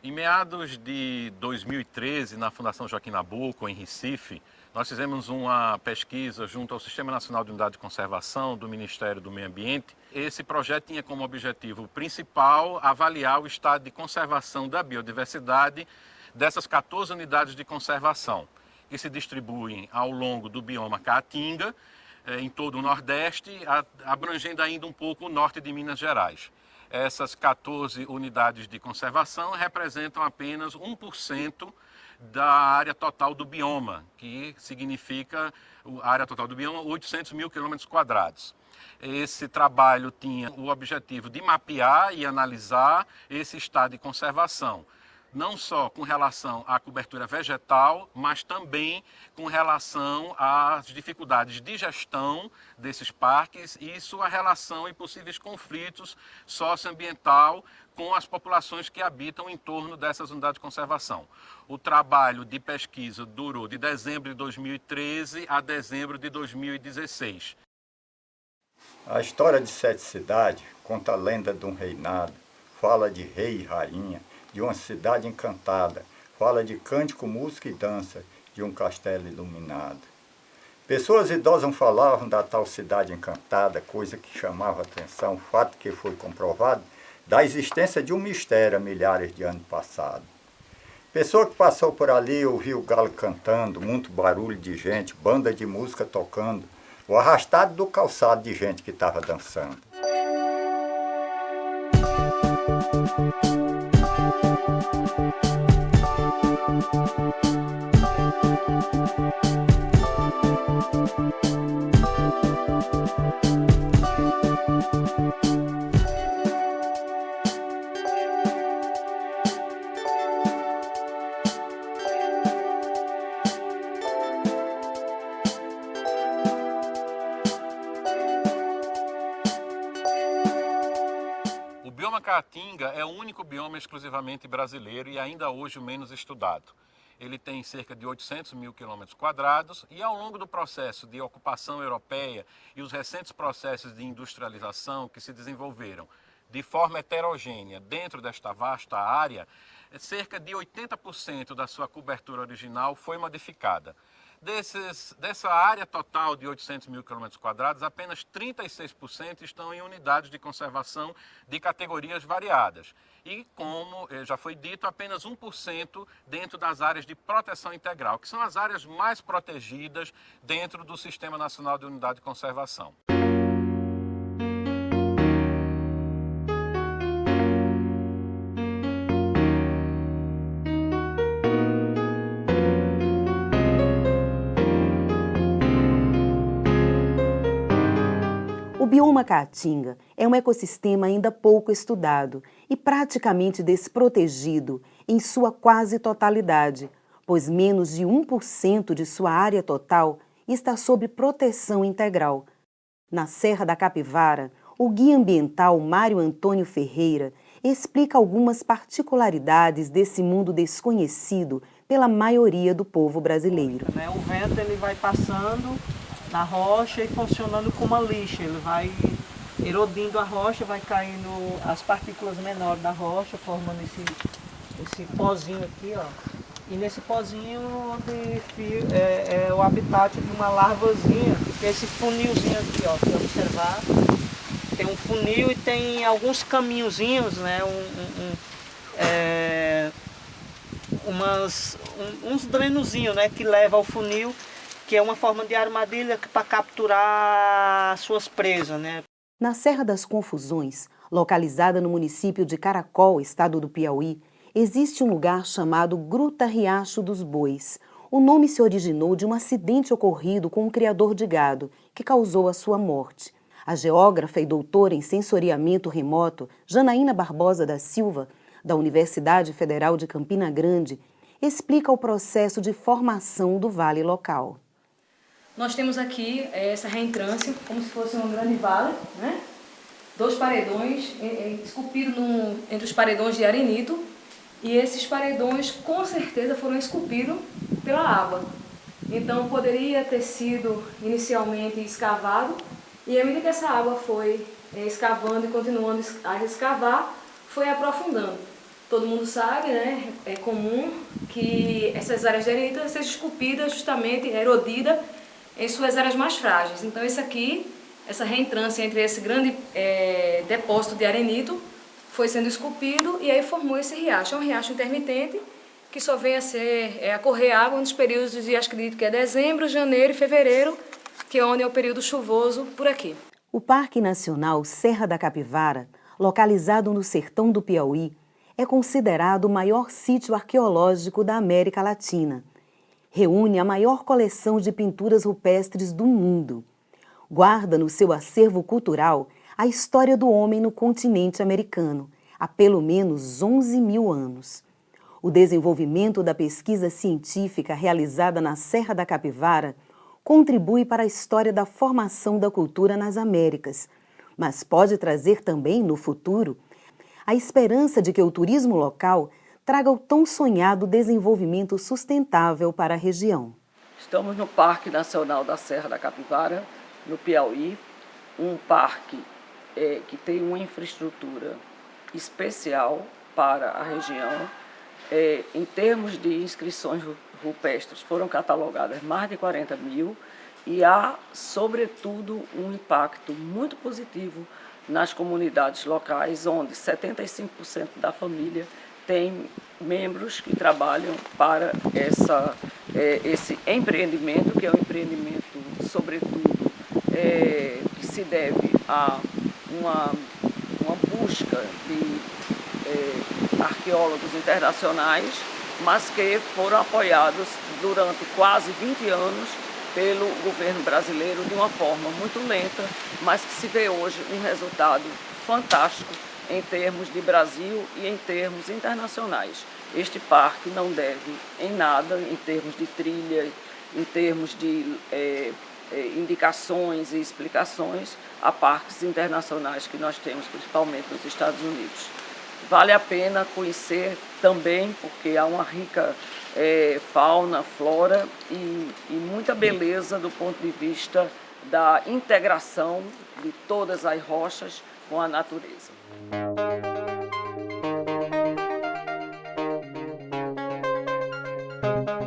Em meados de 2013, na Fundação Joaquim Nabuco, em Recife, nós fizemos uma pesquisa junto ao Sistema Nacional de Unidade de Conservação do Ministério do Meio Ambiente. Esse projeto tinha como objetivo principal avaliar o estado de conservação da biodiversidade dessas 14 unidades de conservação, que se distribuem ao longo do bioma Caatinga, em todo o Nordeste, abrangendo ainda um pouco o norte de Minas Gerais. Essas 14 unidades de conservação representam apenas 1% da área total do bioma, que significa a área total do bioma 800 mil quilômetros quadrados. Esse trabalho tinha o objetivo de mapear e analisar esse estado de conservação, não só com relação à cobertura vegetal, mas também com relação às dificuldades de gestão desses parques e sua relação e possíveis conflitos socioambiental com as populações que habitam em torno dessas unidades de conservação. O trabalho de pesquisa durou de dezembro de 2013 a dezembro de 2016. A história de Sete Cidades conta a lenda de um reinado, fala de rei e rainha, de uma cidade encantada, fala de cântico, música e dança, de um castelo iluminado. Pessoas idosas falavam da tal cidade encantada, coisa que chamava a atenção, fato que foi comprovado, da existência de um mistério há milhares de anos passados. Pessoa que passou por ali ouviu o galo cantando, muito barulho de gente, banda de música tocando, o arrastado do calçado de gente que estava dançando. O bioma Caatinga é o único bioma exclusivamente brasileiro e ainda hoje o menos estudado. Ele tem cerca de 800 mil quilômetros quadrados e ao longo do processo de ocupação europeia e os recentes processos de industrialização que se desenvolveram de forma heterogênea dentro desta vasta área, cerca de 80% da sua cobertura original foi modificada. Dessa área total de 800 mil quilômetros quadrados, apenas 36% estão em unidades de conservação de categorias variadas. E, como já foi dito, apenas 1% dentro das áreas de proteção integral, que são as áreas mais protegidas dentro do Sistema Nacional de Unidade de Conservação. O bioma Caatinga é um ecossistema ainda pouco estudado e praticamente desprotegido em sua quase totalidade, pois menos de 1% de sua área total está sob proteção integral. Na Serra da Capivara, o guia ambiental Mário Antônio Ferreira explica algumas particularidades desse mundo desconhecido pela maioria do povo brasileiro. O vento ele vai passando na rocha e funcionando como uma lixa, ele vai erodindo a rocha, vai caindo as partículas menores da rocha, formando esse pozinho aqui, ó. E nesse pozinho é o habitat de uma larvazinha, que é esse funilzinho aqui, ó, se observar. Tem um funil e tem alguns caminhozinhos, né, uns drenozinhos, né, que leva ao funil, que é uma forma de armadilha para capturar suas presas, né? Na Serra das Confusões, localizada no município de Caracol, estado do Piauí, existe um lugar chamado Gruta Riacho dos Bois. O nome se originou de um acidente ocorrido com um criador de gado, que causou a sua morte. A geógrafa e doutora em sensoriamento remoto, Janaína Barbosa da Silva, da Universidade Federal de Campina Grande, explica o processo de formação do vale local. Nós temos aqui essa reentrância, como se fosse um grande vale, né? Dois paredões esculpidos entre os paredões de arenito, e esses paredões com certeza foram esculpidos pela água. Então poderia ter sido inicialmente escavado, e à medida que essa água foi escavando e continuando a escavar, foi aprofundando. todo mundo sabe, né, é comum que essas áreas de arenito sejam esculpidas, justamente erodidas em suas áreas mais frágeis. Então esse aqui, essa reentrância entre esse grande depósito de arenito foi sendo esculpido e aí formou esse riacho. É um riacho intermitente que só vem a correr água nos períodos de, acredito que é dezembro, janeiro e fevereiro, que é onde é o período chuvoso por aqui. O Parque Nacional Serra da Capivara, localizado no sertão do Piauí, é considerado o maior sítio arqueológico da América Latina. Reúne a maior coleção de pinturas rupestres do mundo. Guarda no seu acervo cultural a história do homem no continente americano, há pelo menos 11 mil anos. O desenvolvimento da pesquisa científica realizada na Serra da Capivara contribui para a história da formação da cultura nas Américas, mas pode trazer também, no futuro, a esperança de que o turismo local traga o tão sonhado desenvolvimento sustentável para a região. Estamos no Parque Nacional da Serra da Capivara, no Piauí, um parque que tem uma infraestrutura especial para a região. Em termos de inscrições rupestres, foram catalogadas mais de 40 mil e há, sobretudo, um impacto muito positivo nas comunidades locais, onde 75% da família tem membros que trabalham para esse empreendimento, que é um empreendimento, sobretudo, que se deve a uma busca de arqueólogos internacionais, mas que foram apoiados durante quase 20 anos pelo governo brasileiro de uma forma muito lenta, mas que se vê hoje um resultado fantástico em termos de Brasil e em termos internacionais. Este parque não deve em nada, em termos de trilha, em termos de indicações e explicações, a parques internacionais que nós temos, principalmente nos Estados Unidos. Vale a pena conhecer também, porque há uma rica fauna, flora e muita beleza do ponto de vista da integração de todas as rochas com a natureza.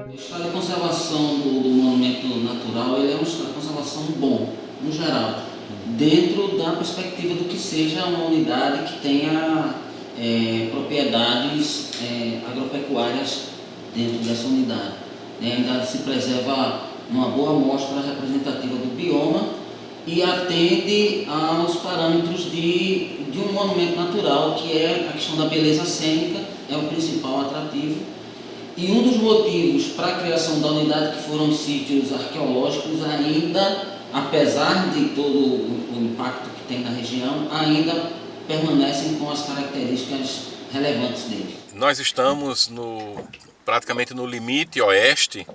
O estado de conservação do monumento natural ele é um estado de conservação bom, no geral, dentro da perspectiva do que seja uma unidade que tenha propriedades agropecuárias dentro dessa unidade. Ainda se preserva uma boa amostra representativa do bioma e atende aos parâmetros de um monumento natural, que é a questão da beleza cênica, é o principal atrativo. E um dos motivos para a criação da unidade, que foram sítios arqueológicos, ainda, apesar de todo o impacto que tem na região, ainda permanecem com as características relevantes dele. Nós estamos praticamente no limite oeste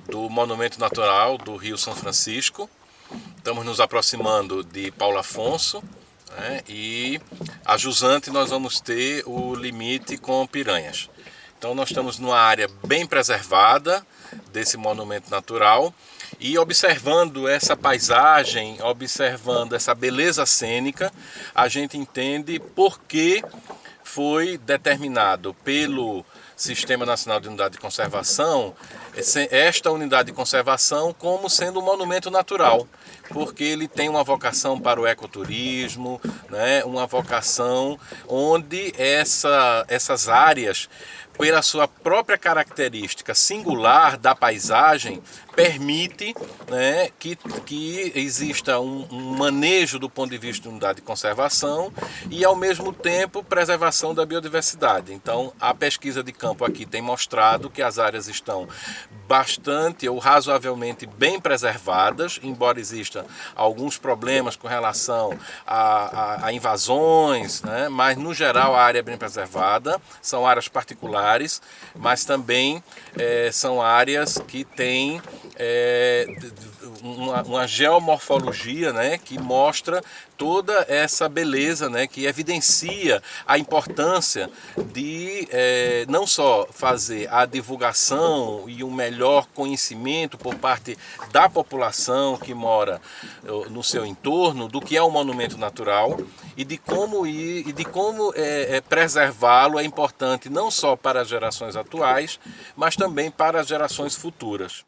do Monumento Natural do Rio São Francisco. Estamos nos aproximando de Paulo Afonso, né, e a jusante nós vamos ter o limite com Piranhas. Então nós estamos numa área bem preservada desse monumento natural e observando essa paisagem, observando essa beleza cênica, a gente entende por que foi determinado pelo Sistema Nacional de Unidade de Conservação esta unidade de conservação como sendo um monumento natural, porque ele tem uma vocação para o ecoturismo, né, uma vocação onde essas áreas, pela sua própria característica singular da paisagem, permite, né, que exista um manejo do ponto de vista de unidade de conservação e, ao mesmo tempo, preservação da biodiversidade. Então, a pesquisa de campo aqui tem mostrado que as áreas estão bastante ou razoavelmente bem preservadas, embora existam alguns problemas com relação a invasões, né, mas, no geral, a área é bem preservada. São áreas particulares, mas também são áreas que têm uma geomorfologia, né, que mostra toda essa beleza, né, que evidencia a importância de não só fazer a divulgação e um melhor conhecimento por parte da população que mora no seu entorno do que é um monumento natural e de como preservá-lo é importante não só para as gerações atuais, mas também para as gerações futuras.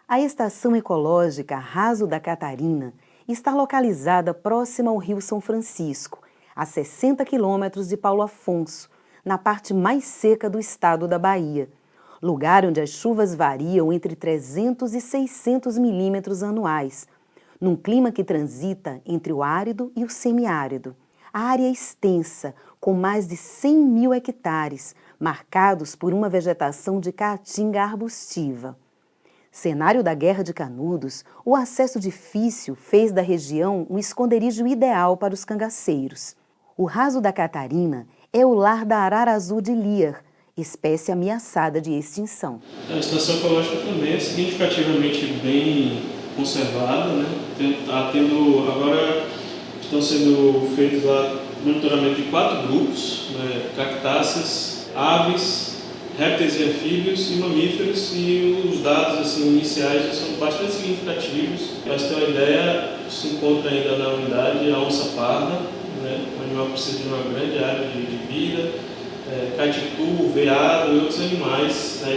A Estação Ecológica Raso da Catarina está localizada próxima ao Rio São Francisco, a 60 quilômetros de Paulo Afonso, na parte mais seca do estado da Bahia, lugar onde as chuvas variam entre 300 e 600 milímetros anuais, num clima que transita entre o árido e o semiárido. A área é extensa, com mais de 100 mil hectares, marcados por uma vegetação de caatinga arbustiva. Cenário da Guerra de Canudos, o acesso difícil fez da região um esconderijo ideal para os cangaceiros. O Raso da Catarina é o lar da arara azul de Lear, espécie ameaçada de extinção. A estação ecológica também é significativamente bem conservada, né? Agora estão sendo feitos lá monitoramento de 4 grupos, né? Cactáceas, aves, répteis e anfíbios e mamíferos, e os dados assim, iniciais são bastante significativos. Para você ter uma ideia, se encontra ainda na unidade a onça parda, né? O animal precisa de uma grande área de vida, catitu, veado e outros animais, né?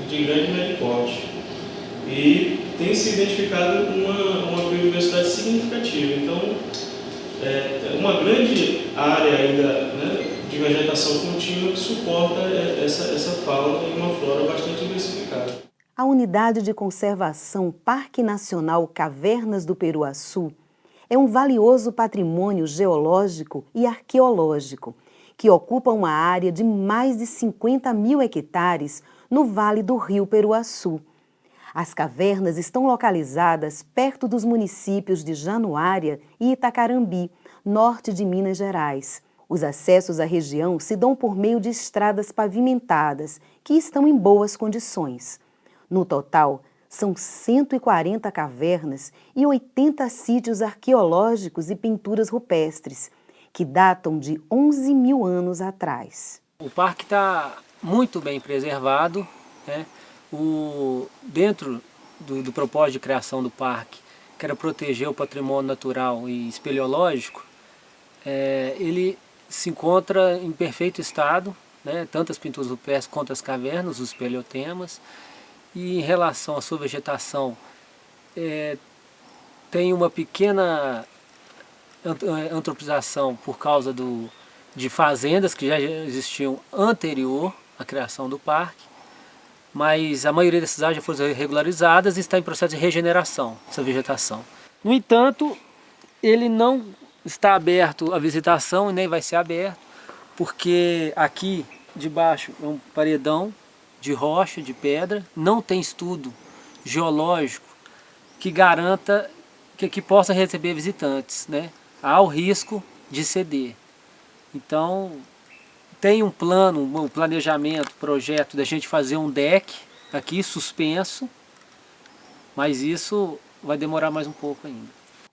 de grande e médio porte. E tem se identificado uma biodiversidade significativa. Então, uma grande área ainda, né, de vegetação contínua que suporta essa fauna e uma flora bastante diversificada. A Unidade de Conservação Parque Nacional Cavernas do Peruaçu é um valioso patrimônio geológico e arqueológico que ocupa uma área de mais de 50 mil hectares no Vale do Rio Peruaçu. As cavernas estão localizadas perto dos municípios de Januária e Itacarambi, norte de Minas Gerais. Os acessos à região se dão por meio de estradas pavimentadas, que estão em boas condições. No total, são 140 cavernas e 80 sítios arqueológicos e pinturas rupestres, que datam de 11 mil anos atrás. O parque está muito bem preservado, né? Dentro do propósito de criação do parque, que era proteger o patrimônio natural e espeleológico, ele se encontra em perfeito estado, né? Tanto as pinturas rupestres quanto as cavernas, os espeleotemas. E em relação à sua vegetação, tem uma pequena antropização por causa de fazendas que já existiam anterior à criação do parque, mas a maioria dessas áreas já foram regularizadas e está em processo de regeneração, essa vegetação. No entanto, ele não está aberto à visitação e nem vai ser aberto, porque aqui debaixo é um paredão de rocha, de pedra, não tem estudo geológico que garanta que possa receber visitantes, né? Há o risco de ceder. Então, tem um plano, um planejamento, projeto da gente fazer um deck aqui suspenso, mas isso vai demorar mais um pouco ainda.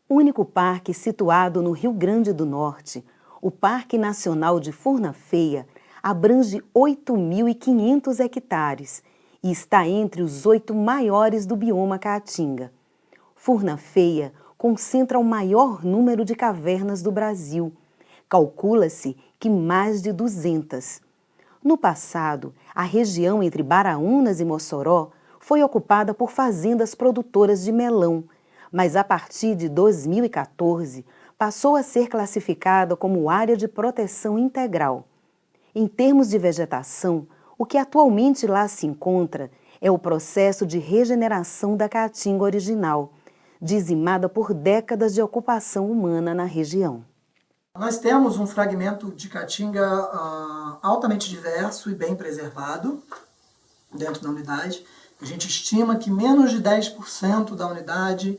Único parque situado no Rio Grande do Norte, o Parque Nacional de Furna-Feia abrange 8.500 hectares e está entre os 8 maiores do bioma Caatinga. Furna-Feia concentra o maior número de cavernas do Brasil. Calcula-se que mais de 200. No passado, a região entre Baraunas e Mossoró foi ocupada por fazendas produtoras de melão, mas a partir de 2014 passou a ser classificada como área de proteção integral. Em termos de vegetação, o que atualmente lá se encontra é o processo de regeneração da caatinga original, dizimada por décadas de ocupação humana na região. Nós temos um fragmento de caatinga altamente diverso e bem preservado dentro da unidade. A gente estima que menos de 10% da unidade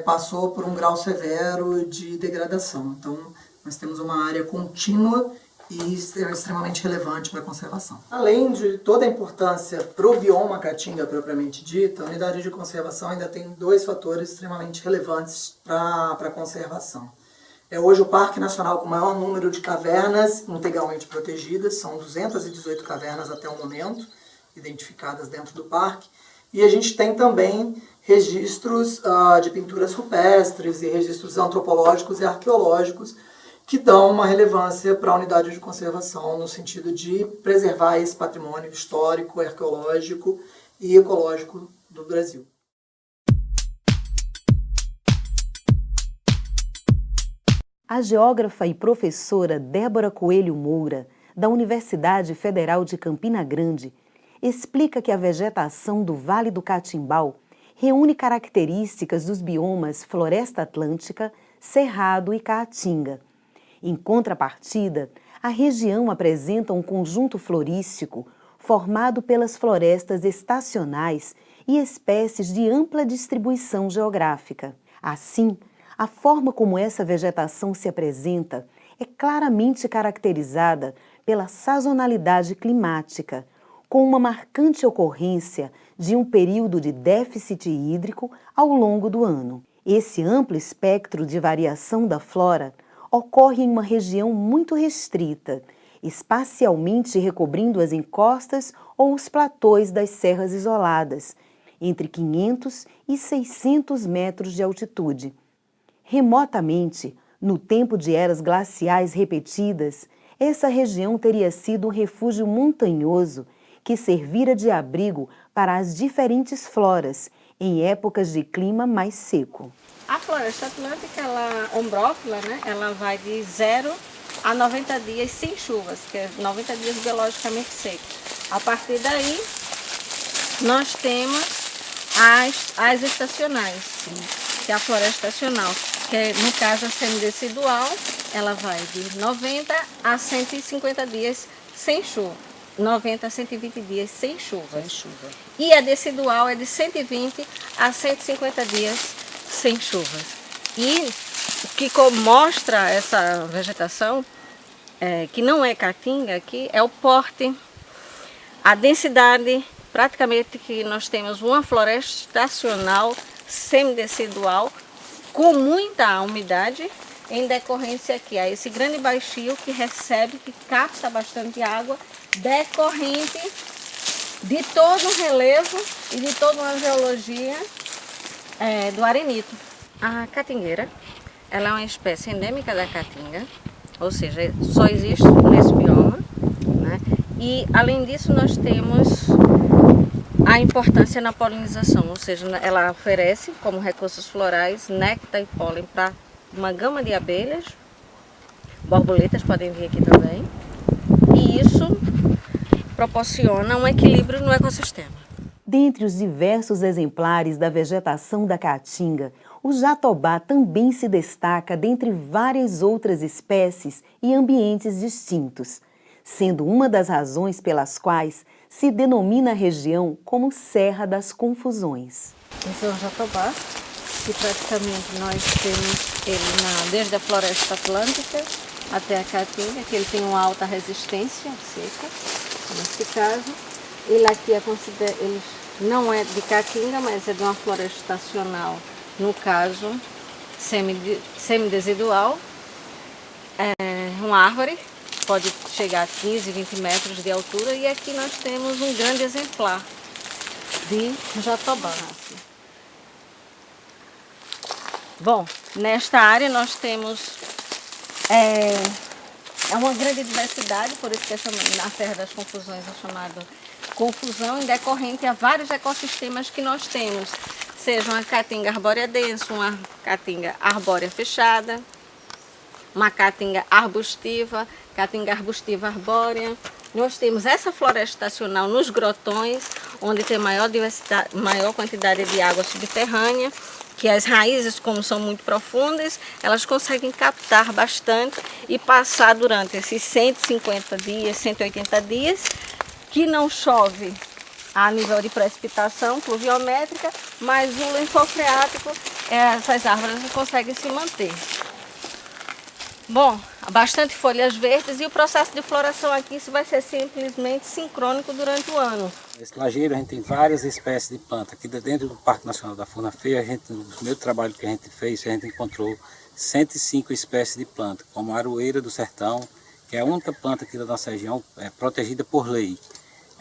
passou por um grau severo de degradação. Então, nós temos uma área contínua e extremamente relevante para a conservação. Além de toda a importância para o bioma caatinga propriamente dita, a unidade de conservação ainda tem 2 fatores extremamente relevantes para a conservação. É hoje o Parque Nacional com o maior número de cavernas integralmente protegidas, são 218 cavernas até o momento, identificadas dentro do parque. E a gente tem também registros de pinturas rupestres e registros antropológicos e arqueológicos que dão uma relevância para a unidade de conservação no sentido de preservar esse patrimônio histórico, arqueológico e ecológico do Brasil. A geógrafa e professora Débora Coelho Moura, da Universidade Federal de Campina Grande, explica que a vegetação do Vale do Catimbau reúne características dos biomas Floresta Atlântica, Cerrado e Caatinga. Em contrapartida, a região apresenta um conjunto florístico formado pelas florestas estacionais e espécies de ampla distribuição geográfica. Assim, a forma como essa vegetação se apresenta é claramente caracterizada pela sazonalidade climática, com uma marcante ocorrência de um período de déficit hídrico ao longo do ano. Esse amplo espectro de variação da flora ocorre em uma região muito restrita, espacialmente recobrindo as encostas ou os platôs das serras isoladas, entre 500 e 600 metros de altitude. Remotamente, no tempo de eras glaciais repetidas, essa região teria sido um refúgio montanhoso que servira de abrigo para as diferentes floras em épocas de clima mais seco. A floresta atlântica, ela ombrófila, né? Ela vai de 0 a 90 dias sem chuvas, que é 90 dias biologicamente seco. A partir daí, nós temos as estacionais, que é a floresta estacional, que é, no caso, a semidecidual, ela vai de 90 a 150 dias sem chuva. 90 a 120 dias sem chuva. E a decidual é de 120 a 150 dias sem chuvas. E o que mostra essa vegetação, que não é caatinga aqui, é o porte, a densidade, praticamente que nós temos uma floresta estacional semidecidual com muita umidade, em decorrência aqui a esse grande baixio que recebe, que capta bastante água, decorrente de todo o relevo e de toda uma geologia do arenito. A catingueira, ela é uma espécie endêmica da caatinga, ou seja, só existe nesse bioma, né? E além disso nós temos a importância na polinização, ou seja, ela oferece como recursos florais néctar e pólen para uma gama de abelhas, borboletas podem vir aqui também, e isso proporciona um equilíbrio no ecossistema. Dentre os diversos exemplares da vegetação da caatinga, o jatobá também se destaca dentre várias outras espécies e ambientes distintos, sendo uma das razões pelas quais se denomina a região como Serra das Confusões. Esse é o jatobá, que praticamente nós temos ele desde a floresta atlântica até a caatinga, que ele tem uma alta resistência seca. Nesse caso, ele aqui ele não é de caatinga, mas é de uma floresta estacional, no caso semidesidual. É uma árvore, pode chegar a 15, 20 metros de altura, e aqui nós temos um grande exemplar de jatobá. Bom, nesta área nós temos uma grande diversidade, por isso que na Serra das Confusões é chamada confusão, em decorrente a vários ecossistemas que nós temos, seja uma caatinga arbórea densa, uma caatinga arbórea fechada, uma caatinga arbustiva arbórea. Nós temos essa floresta estacional nos grotões, onde tem maior quantidade de água subterrânea, que as raízes, como são muito profundas, elas conseguem captar bastante e passar durante esses 150 dias, 180 dias, que não chove a nível de precipitação pluviométrica, mas o lençol freático, essas árvores não conseguem se manter. Bom, bastante folhas verdes, e o processo de floração aqui isso vai ser simplesmente sincrônico durante o ano. Nesse lajeiro a gente tem várias espécies de planta. Aqui dentro do Parque Nacional da Furna Feia, no primeiro trabalho que a gente fez, a gente encontrou 105 espécies de plantas, como a aroeira do sertão, que é a única planta aqui da nossa região protegida por lei.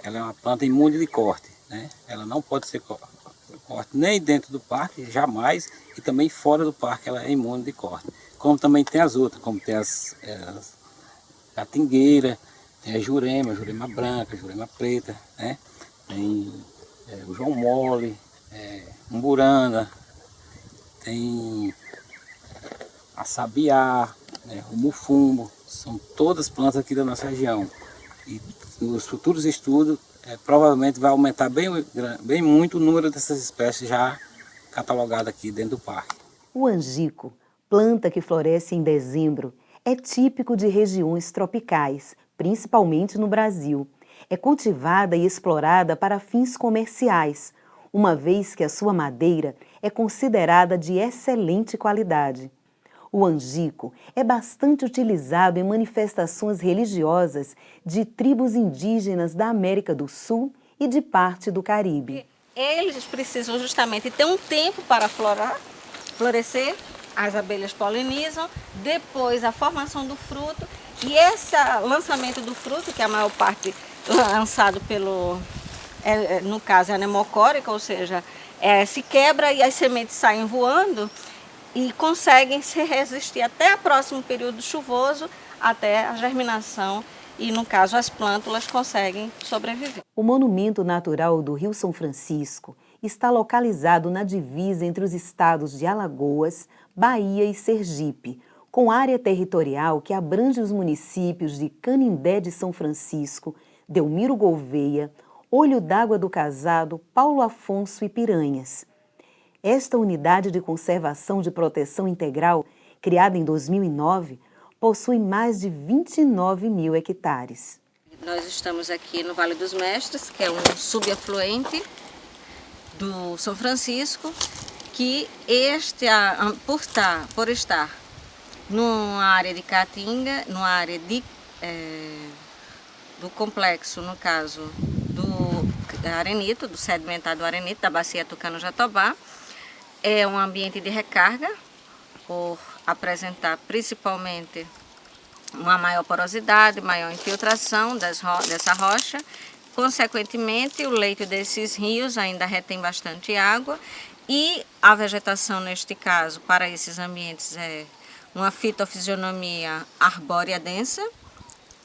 Ela é uma planta imune de corte, né? Ela não pode ser corte nem dentro do parque, jamais, e também fora do parque ela é imune de corte. Como também tem as outras, como tem as catingueira, tem a jurema branca, jurema preta, né? Tem o João Mole, umburana, tem a sabiá, né? O mufumbo, são todas plantas aqui da nossa região. E nos futuros estudos, provavelmente vai aumentar bem muito o número dessas espécies já catalogadas aqui dentro do parque. O angico, planta que floresce em dezembro, é típico de regiões tropicais, principalmente no Brasil. É cultivada e explorada para fins comerciais, uma vez que a sua madeira é considerada de excelente qualidade. O angico é bastante utilizado em manifestações religiosas de tribos indígenas da América do Sul e de parte do Caribe. Eles precisam justamente ter um tempo para florescer, as abelhas polinizam, depois a formação do fruto e esse lançamento do fruto, que a maior parte lançado no caso é a pneumocórica, ou seja, se quebra e as sementes saem voando e conseguem se resistir até o próximo período chuvoso, até a germinação e, no caso, as plântulas conseguem sobreviver. O Monumento Natural do Rio São Francisco está localizado na divisa entre os estados de Alagoas, Bahia e Sergipe, com área territorial que abrange os municípios de Canindé de São Francisco, Delmiro Gouveia, Olho d'Água do Casado, Paulo Afonso e Piranhas. Esta unidade de conservação de proteção integral, criada em 2009, possui mais de 29 mil hectares. Nós estamos aqui no Vale dos Mestres, que é um subafluente do São Francisco, que por estar numa área de caatinga, numa área do complexo, no caso do arenito, do sedimentado arenito, da bacia Tucano-Jatobá, é um ambiente de recarga, por apresentar principalmente uma maior porosidade, maior infiltração dessa rocha. Consequentemente, o leito desses rios ainda retém bastante água e a vegetação, neste caso, para esses ambientes é uma fitofisionomia arbórea densa,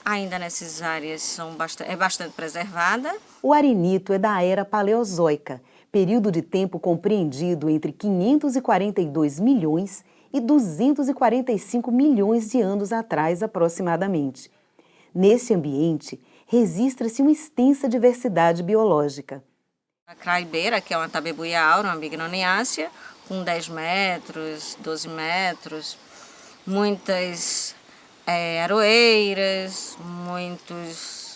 ainda nessas áreas é bastante preservada. O arenito é da era paleozoica, período de tempo compreendido entre 542 milhões e 245 milhões de anos atrás, aproximadamente. Nesse ambiente, registra-se uma extensa diversidade biológica. A craibeira, que é uma tabebuia aura, uma bignoniácea, com 10 metros, 12 metros, muitas aroeiras,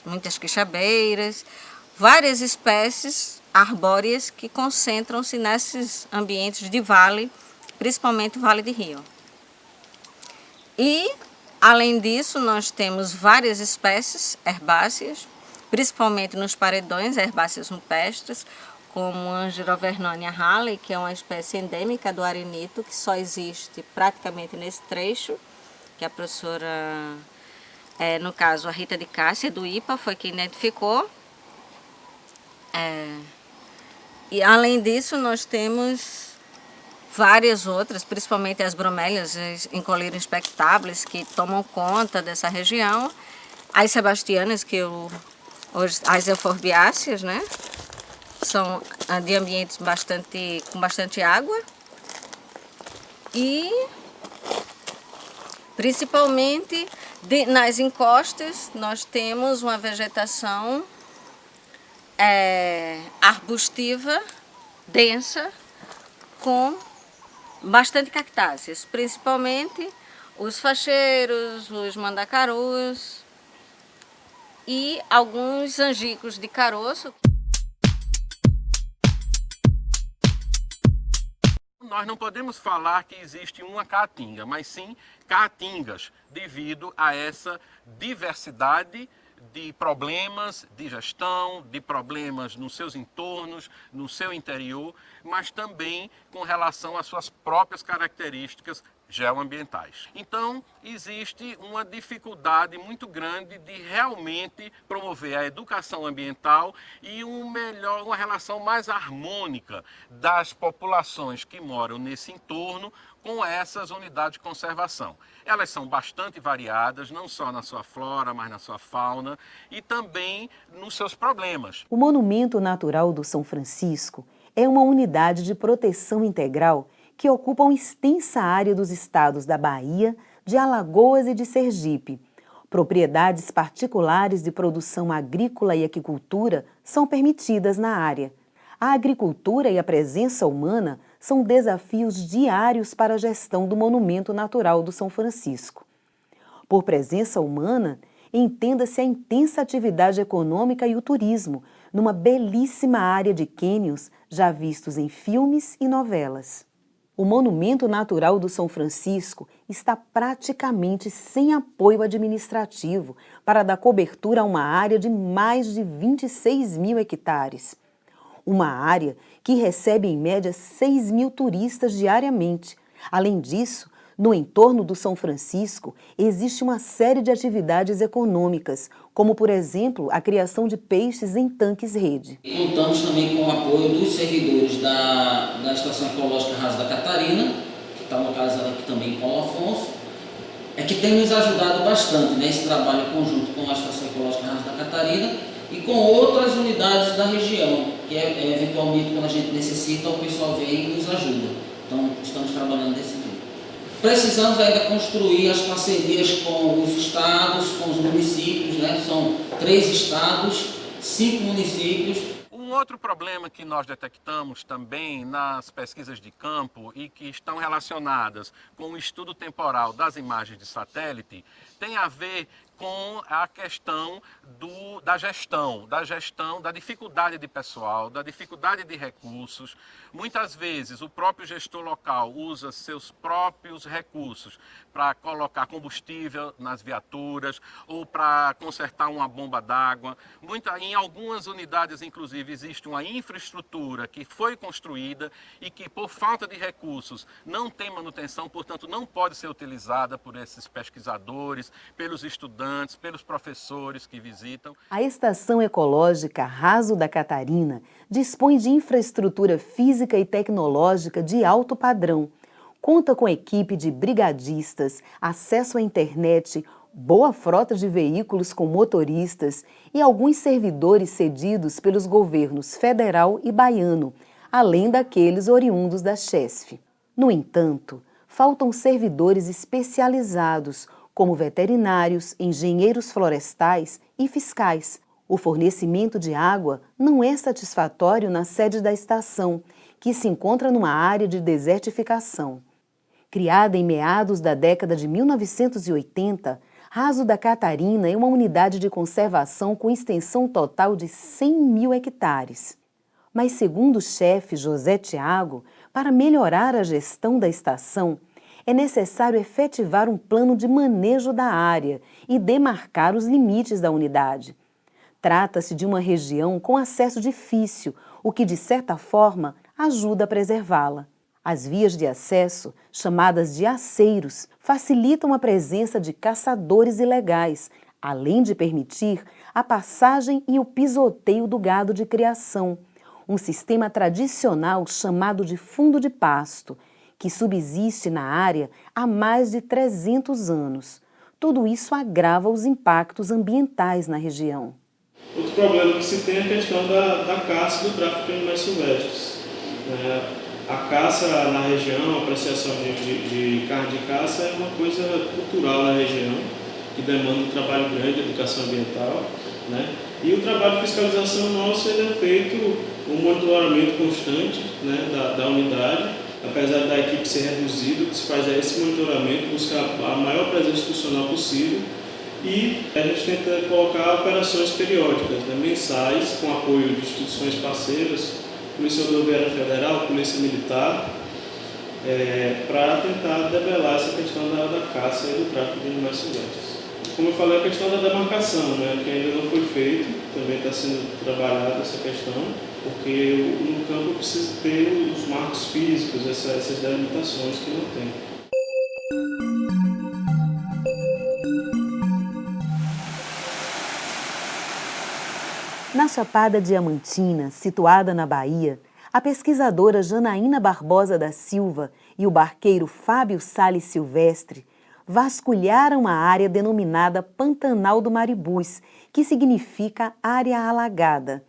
muitas quixabeiras, várias espécies arbóreas que concentram-se nesses ambientes de vale, principalmente vale de rio. E, além disso, nós temos várias espécies herbáceas, principalmente nos paredões, herbáceas rupestres, como Angirovernonia halley, que é uma espécie endêmica do arenito, que só existe praticamente nesse trecho, que a professora, no caso a Rita de Cássia, do IPA, foi quem identificou. E além disso, nós temos várias outras, principalmente as bromélias Encolira inspectables, que tomam conta dessa região. As sebastianas, as euforbiáceas, né? São de ambientes com bastante água. E, principalmente, nas encostas, nós temos uma vegetação arbustiva, densa, com bastante cactáceas, principalmente os facheiros, os mandacarus e alguns angicos de caroço. Nós não podemos falar que existe uma caatinga, mas sim caatingas, devido a essa diversidade de problemas de gestão, de problemas nos seus entornos, no seu interior, mas também com relação às suas próprias características geoambientais. Então, existe uma dificuldade muito grande de realmente promover a educação ambiental e uma relação mais harmônica das populações que moram nesse entorno com essas unidades de conservação. Elas são bastante variadas, não só na sua flora, mas na sua fauna e também nos seus problemas. O Monumento Natural do São Francisco é uma unidade de proteção integral que ocupa uma extensa área dos estados da Bahia, de Alagoas e de Sergipe. Propriedades particulares de produção agrícola e aquicultura são permitidas na área. A agricultura e a presença humana são desafios diários para a gestão do Monumento Natural do São Francisco. Por presença humana, entenda-se a intensa atividade econômica e o turismo, numa belíssima área de cânions já vistos em filmes e novelas. O Monumento Natural do São Francisco está praticamente sem apoio administrativo para dar cobertura a uma área de mais de 26 mil hectares. Uma área que recebe em média 6 mil turistas diariamente. Além disso, no entorno do São Francisco existe uma série de atividades econômicas, como por exemplo a criação de peixes em tanques-rede. Contamos também com o apoio dos servidores da Estação Ecológica Raso da Catarina, que está localizada aqui também em Paulo Afonso, que tem nos ajudado bastante nesse trabalho conjunto com a Estação Ecológica Raso da Catarina e com outras unidades da região, que eventualmente quando a gente necessita o pessoal vem e nos ajuda. Então estamos trabalhando desse jeito. Precisamos ainda construir as parcerias com os estados, com os municípios, né? São 3 estados, 5 municípios. Um outro problema que nós detectamos também nas pesquisas de campo e que estão relacionadas com o estudo temporal das imagens de satélite tem a ver com a questão da gestão, da dificuldade de pessoal, da dificuldade de recursos. Muitas vezes o próprio gestor local usa seus próprios recursos para colocar combustível nas viaturas ou para consertar uma bomba d'água. Em algumas unidades, inclusive, existe uma infraestrutura que foi construída e que, por falta de recursos, não tem manutenção, portanto, não pode ser utilizada por esses pesquisadores, pelos estudantes, pelos professores que visitam. A Estação Ecológica Raso da Catarina dispõe de infraestrutura física e tecnológica de alto padrão. Conta com equipe de brigadistas, acesso à internet, boa frota de veículos com motoristas e alguns servidores cedidos pelos governos federal e baiano, além daqueles oriundos da Chesf. No entanto, faltam servidores especializados, como veterinários, engenheiros florestais e fiscais. O fornecimento de água não é satisfatório na sede da estação, que se encontra numa área de desertificação. Criada em meados da década de 1980, Raso da Catarina é uma unidade de conservação com extensão total de 100 mil hectares. Mas, segundo o chefe José Tiago, para melhorar a gestão da estação, é necessário efetivar um plano de manejo da área e demarcar os limites da unidade. Trata-se de uma região com acesso difícil, o que, de certa forma, ajuda a preservá-la. As vias de acesso, chamadas de aceiros, facilitam a presença de caçadores ilegais, além de permitir a passagem e o pisoteio do gado de criação, um sistema tradicional chamado de fundo de pasto, que subsiste na área há mais de 300 anos. Tudo isso agrava os impactos ambientais na região. Outro problema que se tem é a questão da caça e do tráfico de animais silvestres. A caça na região, a apreciação de carne de caça é uma coisa cultural na região, que demanda um trabalho grande de educação ambiental, né? E o trabalho de fiscalização nosso ele é feito um monitoramento constante, né, da unidade. Apesar da equipe ser reduzida, o que se faz é esse monitoramento, buscar a maior presença institucional possível e a gente tenta colocar operações periódicas, né, mensais, com apoio de instituições parceiras, Polícia Rodoviária Federal, Polícia Militar, para tentar debelar essa questão da caça e do tráfico de animais silvestres. Como eu falei, a questão da demarcação, né, que ainda não foi feito, também está sendo trabalhada essa questão, porque no campo precisa ter os marcos físicos, essas delimitações que não tem. Na Chapada Diamantina, situada na Bahia, a pesquisadora Janaína Barbosa da Silva e o barqueiro Fábio Salles Silvestre vasculharam a área denominada Pantanal do Maribus, que significa área alagada.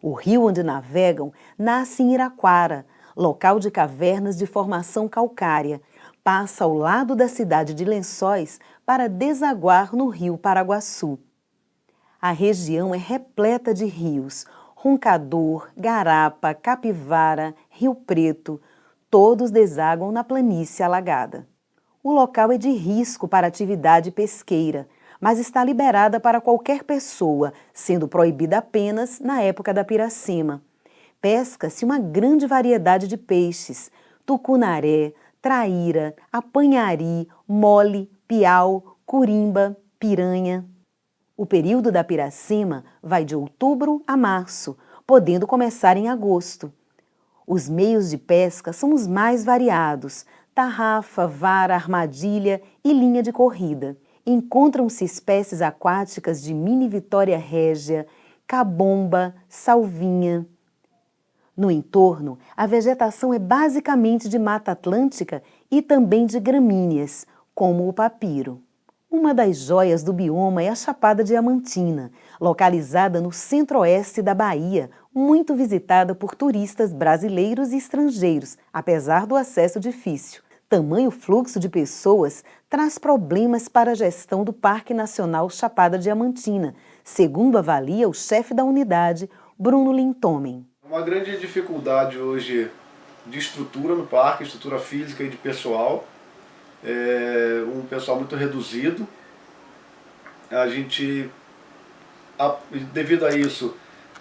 O rio onde navegam nasce em Iraquara, local de cavernas de formação calcária, passa ao lado da cidade de Lençóis para desaguar no rio Paraguaçu. A região é repleta de rios, Roncador, Garapa, Capivara, Rio Preto, todos desaguam na planície alagada. O local é de risco para atividade pesqueira, mas está liberada para qualquer pessoa, sendo proibida apenas na época da piracema. Pesca-se uma grande variedade de peixes, tucunaré, traíra, apanhari, mole, piau, curimba, piranha. O período da piracema vai de outubro a março, podendo começar em agosto. Os meios de pesca são os mais variados: tarrafa, vara, armadilha e linha de corrida. Encontram-se espécies aquáticas de mini vitória régia, cabomba, salvinha. No entorno, a vegetação é basicamente de mata atlântica e também de gramíneas, como o papiro. Uma das joias do bioma é a Chapada Diamantina, localizada no centro-oeste da Bahia, muito visitada por turistas brasileiros e estrangeiros, apesar do acesso difícil. Tamanho fluxo de pessoas traz problemas para a gestão do Parque Nacional Chapada Diamantina, segundo avalia o chefe da unidade, Bruno Lintomen. Uma grande dificuldade hoje de estrutura no parque, estrutura física e de pessoal. Um pessoal muito reduzido. A gente, devido a isso,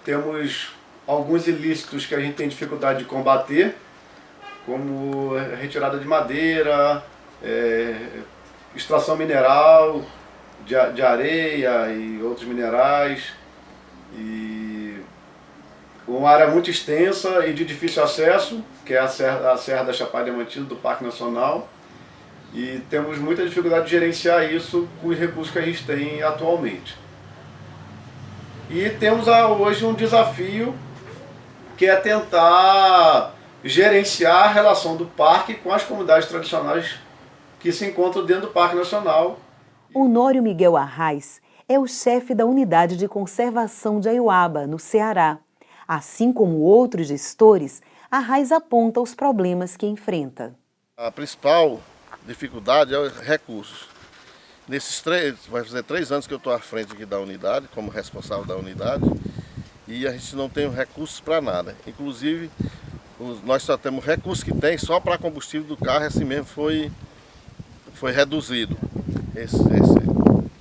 temos alguns ilícitos que a gente tem dificuldade de combater, como retirada de madeira, extração mineral de areia e outros minerais, e uma área muito extensa e de difícil acesso, que é a Serra da Chapada Diamantina do Parque Nacional. E temos muita dificuldade de gerenciar isso com os recursos que a gente tem atualmente. E temos hoje um desafio que é tentar gerenciar a relação do parque com as comunidades tradicionais que se encontram dentro do Parque Nacional. Honório Miguel Arraes é o chefe da Unidade de Conservação de Aiuaba, no Ceará. Assim como outros gestores, Arraes aponta os problemas que enfrenta. A principal dificuldade é os recursos. Vai fazer 3 anos que eu estou à frente aqui da unidade, como responsável da unidade, e a gente não tem recursos para nada. Inclusive, nós só temos recursos que tem só para combustível do carro, assim mesmo foi reduzido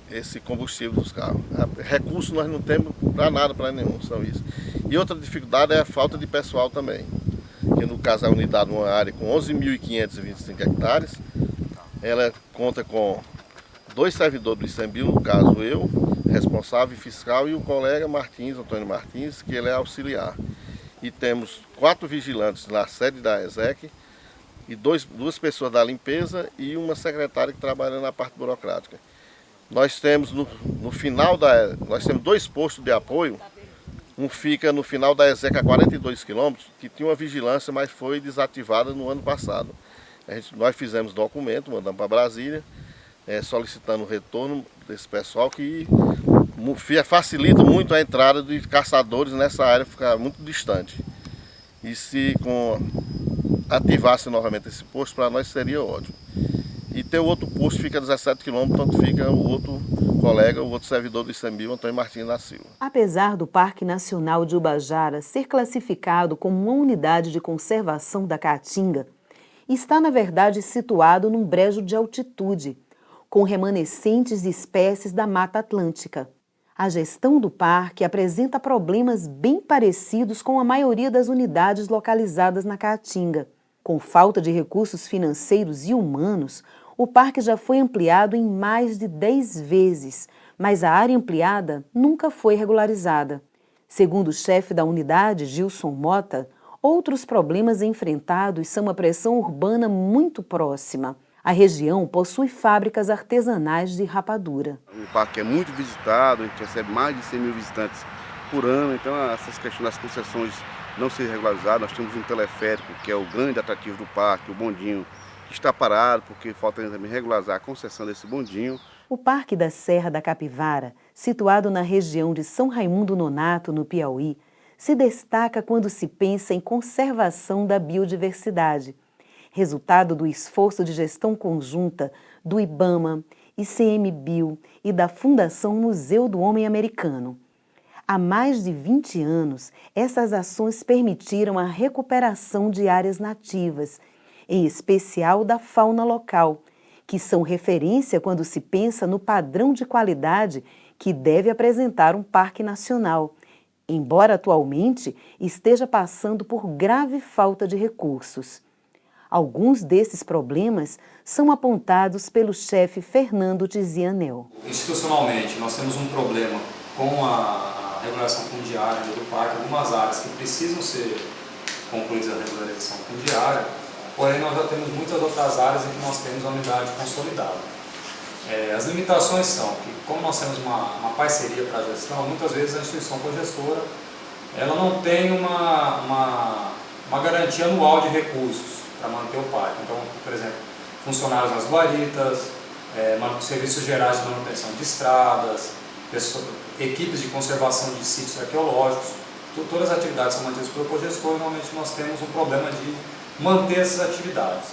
esse combustível dos carros. Recursos nós não temos para nada, para nenhum, são isso. E outra dificuldade é a falta de pessoal também. Que no caso a unidade é uma área com 11.525 hectares, ela conta com 2 servidores do ICMBio, no caso eu, responsável fiscal, e o colega Martins, Antônio Martins, que ele é auxiliar. E temos 4 vigilantes na sede da ESEC, e 2 pessoas da limpeza e uma secretária que trabalha na parte burocrática. Nós temos nós temos 2 postos de apoio. Um fica no final da ESEC a 42 quilômetros, que tinha uma vigilância, mas foi desativada no ano passado. Nós fizemos documento, mandamos para Brasília, solicitando o retorno desse pessoal, que facilita muito a entrada de caçadores nessa área, ficar muito distante. E se ativasse novamente esse posto, para nós seria ótimo. E ter o outro posto fica a 17 quilômetros, tanto fica o outro colega, o outro servidor do ICMBio, Antônio Martins da Silva. Apesar do Parque Nacional de Ubajara ser classificado como uma unidade de conservação da Caatinga, está, na verdade, situado num brejo de altitude, com remanescentes de espécies da Mata Atlântica. A gestão do parque apresenta problemas bem parecidos com a maioria das unidades localizadas na Caatinga. Com falta de recursos financeiros e humanos, o parque já foi ampliado em mais de 10 vezes, mas a área ampliada nunca foi regularizada. Segundo o chefe da unidade, Gilson Mota, outros problemas enfrentados são a pressão urbana muito próxima. A região possui fábricas artesanais de rapadura. O parque é muito visitado, a gente recebe mais de 100 mil visitantes por ano, então essas questões das concessões não ser regularizadas. Nós temos um teleférico, que é o grande atrativo do parque, o bondinho, que está parado, porque falta ainda também regularizar a concessão desse bondinho. O Parque da Serra da Capivara, situado na região de São Raimundo Nonato, no Piauí, se destaca quando se pensa em conservação da biodiversidade, resultado do esforço de gestão conjunta do IBAMA, ICMBio e da Fundação Museu do Homem Americano. Há mais de 20 anos, essas ações permitiram a recuperação de áreas nativas, em especial da fauna local, que são referência quando se pensa no padrão de qualidade que deve apresentar um parque nacional, embora atualmente esteja passando por grave falta de recursos. Alguns desses problemas são apontados pelo chefe Fernando Tizianel. Institucionalmente, nós temos um problema com a regulação fundiária do parque, algumas áreas que precisam ser concluídas a regularização fundiária, porém nós já temos muitas outras áreas em que nós temos a unidade consolidada. As limitações são que, como nós temos uma parceria para a gestão, muitas vezes a instituição cogestora ela não tem uma garantia anual de recursos para manter o parque. Então, por exemplo, funcionários nas guaritas, serviços gerais de manutenção de estradas, equipes de conservação de sítios arqueológicos, todas as atividades são mantidas pelo cogestor e normalmente nós temos um problema de manter essas atividades.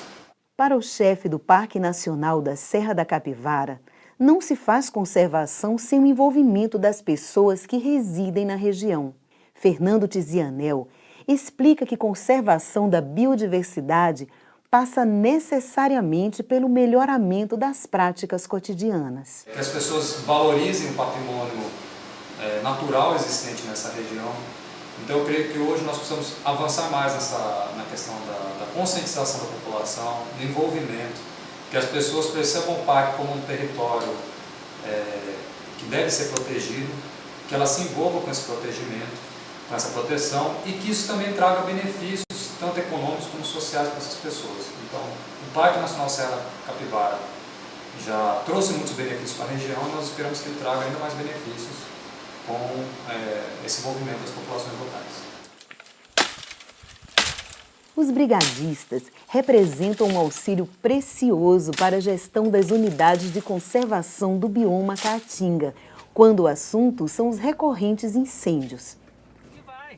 Para o chefe do Parque Nacional da Serra da Capivara, não se faz conservação sem o envolvimento das pessoas que residem na região. Fernando Tizianel explica que conservação da biodiversidade passa necessariamente pelo melhoramento das práticas cotidianas. Que as pessoas valorizem o patrimônio natural existente nessa região. Então eu creio que hoje nós precisamos avançar mais na questão da conscientização da população, do envolvimento, que as pessoas percebam o parque como um território que deve ser protegido, que elas se envolvam com esse protegimento, com essa proteção e que isso também traga benefícios tanto econômicos como sociais para essas pessoas. Então, o Parque Nacional Serra Capivara já trouxe muitos benefícios para a região e nós esperamos que ele traga ainda mais benefícios com esse envolvimento das populações locais. Os brigadistas representam um auxílio precioso para a gestão das unidades de conservação do bioma Caatinga, quando o assunto são os recorrentes incêndios.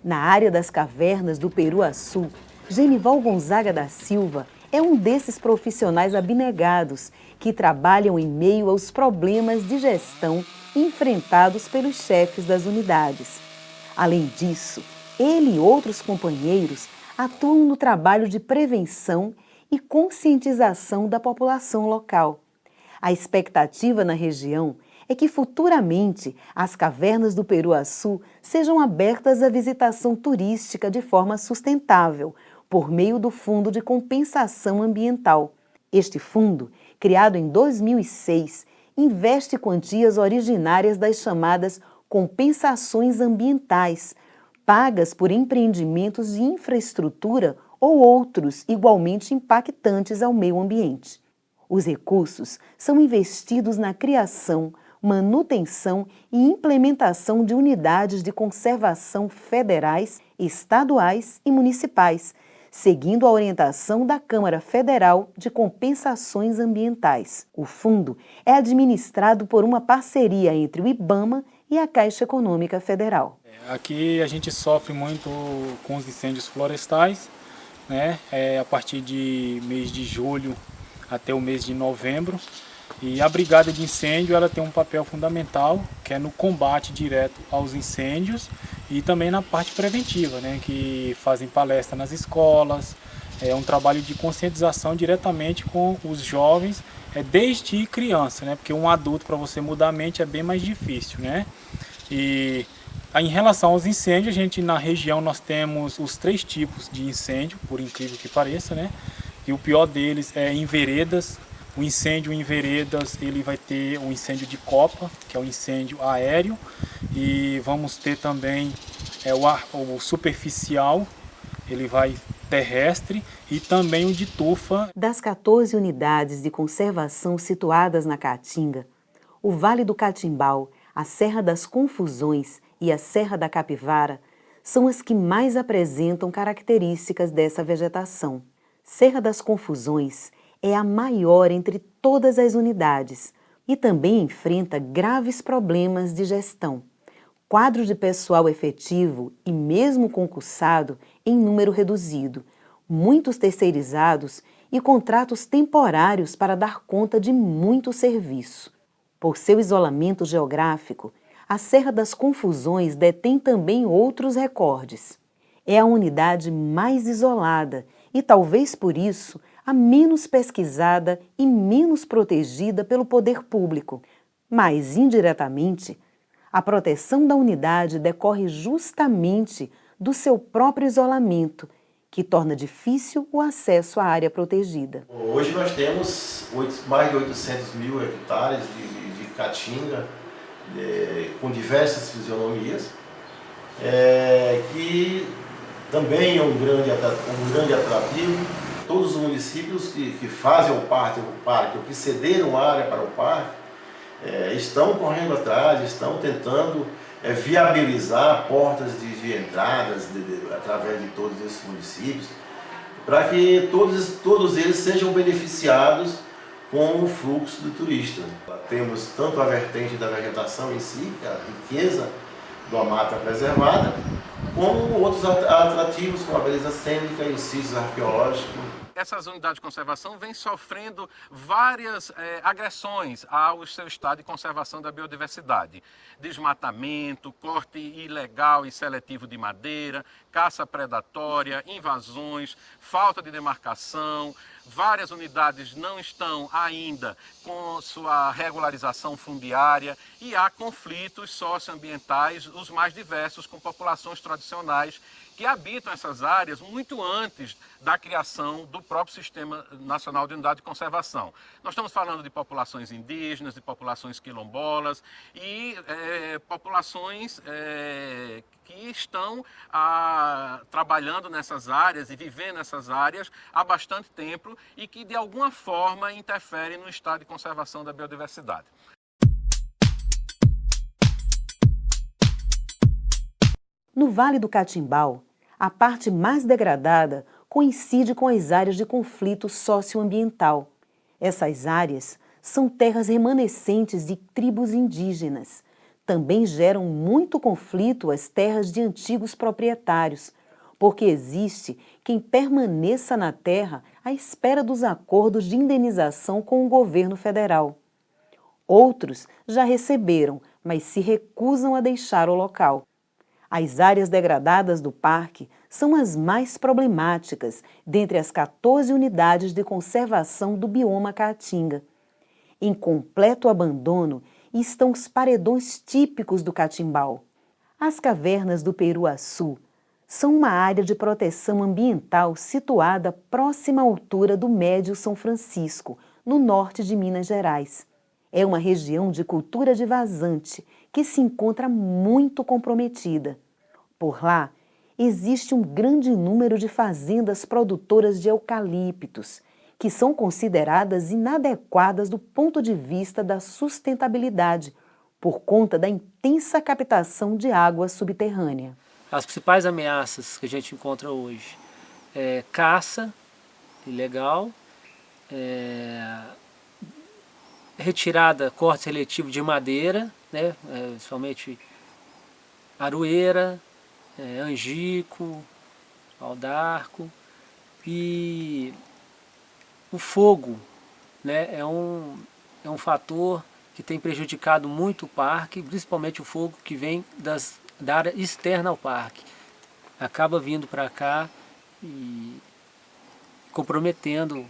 Na área das cavernas do Peruaçu, Genival Gonzaga da Silva é um desses profissionais abnegados que trabalham em meio aos problemas de gestão enfrentados pelos chefes das unidades. Além disso, ele e outros companheiros atuam no trabalho de prevenção e conscientização da população local. A expectativa na região é que futuramente as cavernas do Peruaçu sejam abertas à visitação turística de forma sustentável, por meio do Fundo de Compensação Ambiental. Este fundo, criado em 2006, investe quantias originárias das chamadas compensações ambientais, pagas por empreendimentos de infraestrutura ou outros igualmente impactantes ao meio ambiente. Os recursos são investidos na criação, manutenção e implementação de unidades de conservação federais, estaduais e municipais, seguindo a orientação da Câmara Federal de Compensações Ambientais. O fundo é administrado por uma parceria entre o IBAMA e a Caixa Econômica Federal. Aqui a gente sofre muito com os incêndios florestais, né? A partir de mês de julho até o mês de novembro. E a brigada de incêndio ela tem um papel fundamental, que é no combate direto aos incêndios e também na parte preventiva, né, que fazem palestra nas escolas, é um trabalho de conscientização diretamente com os jovens, desde criança, né, porque um adulto, para você mudar a mente, é bem mais difícil, né. E em relação aos incêndios, a gente na região nós temos os 3 tipos de incêndio, por incrível que pareça, né, e o pior deles é em veredas. O incêndio em veredas, ele vai ter o incêndio de copa, que é o incêndio aéreo, e vamos ter também o superficial, ele vai terrestre, e também o de tufa. Das 14 unidades de conservação situadas na Caatinga, o Vale do Catimbau, a Serra das Confusões e a Serra da Capivara são as que mais apresentam características dessa vegetação. Serra das Confusões é a maior entre todas as unidades e também enfrenta graves problemas de gestão. Quadro de pessoal efetivo e mesmo concursado em número reduzido, muitos terceirizados e contratos temporários para dar conta de muito serviço. Por seu isolamento geográfico, a Serra das Confusões detém também outros recordes. É a unidade mais isolada e, talvez por isso, a menos pesquisada e menos protegida pelo poder público. Mas, indiretamente, a proteção da unidade decorre justamente do seu próprio isolamento, que torna difícil o acesso à área protegida. Hoje nós temos mais de 800 mil hectares de caatinga, com diversas fisionomias, que também é um grande atrativo. Todos os municípios que fazem o parque, ou que cederam área para o parque, estão correndo atrás, estão tentando viabilizar portas de entradas através de todos esses municípios, para que todos eles sejam beneficiados com o fluxo de turistas. Temos tanto a vertente da vegetação em si, a riqueza da mata preservada, como outros atrativos, como a beleza cênica e os sítios arqueológicos. Essas unidades de conservação vêm sofrendo várias agressões ao seu estado de conservação da biodiversidade. Desmatamento, corte ilegal e seletivo de madeira, caça predatória, invasões, falta de demarcação. Várias unidades não estão ainda com sua regularização fundiária e há conflitos socioambientais, os mais diversos, com populações tradicionais que habitam essas áreas muito antes da criação do próprio Sistema Nacional de Unidade de Conservação. Nós estamos falando de populações indígenas, de populações quilombolas e populações que estão trabalhando nessas áreas e vivendo nessas áreas há bastante tempo e que de alguma forma interferem no estado de conservação da biodiversidade. No Vale do Catimbau, a parte mais degradada coincide com as áreas de conflito socioambiental. Essas áreas são terras remanescentes de tribos indígenas. Também geram muito conflito as terras de antigos proprietários, porque existe quem permaneça na terra à espera dos acordos de indenização com o governo federal. Outros já receberam, mas se recusam a deixar o local. As áreas degradadas do parque são as mais problemáticas dentre as 14 unidades de conservação do bioma Caatinga. Em completo abandono estão os paredões típicos do Catimbau. As cavernas do Peruaçu são uma área de proteção ambiental situada próxima à altura do Médio São Francisco, no norte de Minas Gerais. É uma região de cultura de vazante que se encontra muito comprometida. Por lá, existe um grande número de fazendas produtoras de eucaliptos, que são consideradas inadequadas do ponto de vista da sustentabilidade, por conta da intensa captação de água subterrânea. As principais ameaças que a gente encontra hoje é caça ilegal, retirada, corte seletivo de madeira, né, principalmente aroeira, angico, pau d'arco, e o fogo, né, é um fator que tem prejudicado muito o parque, principalmente o fogo que vem da área externa ao parque. Acaba vindo para cá e comprometendo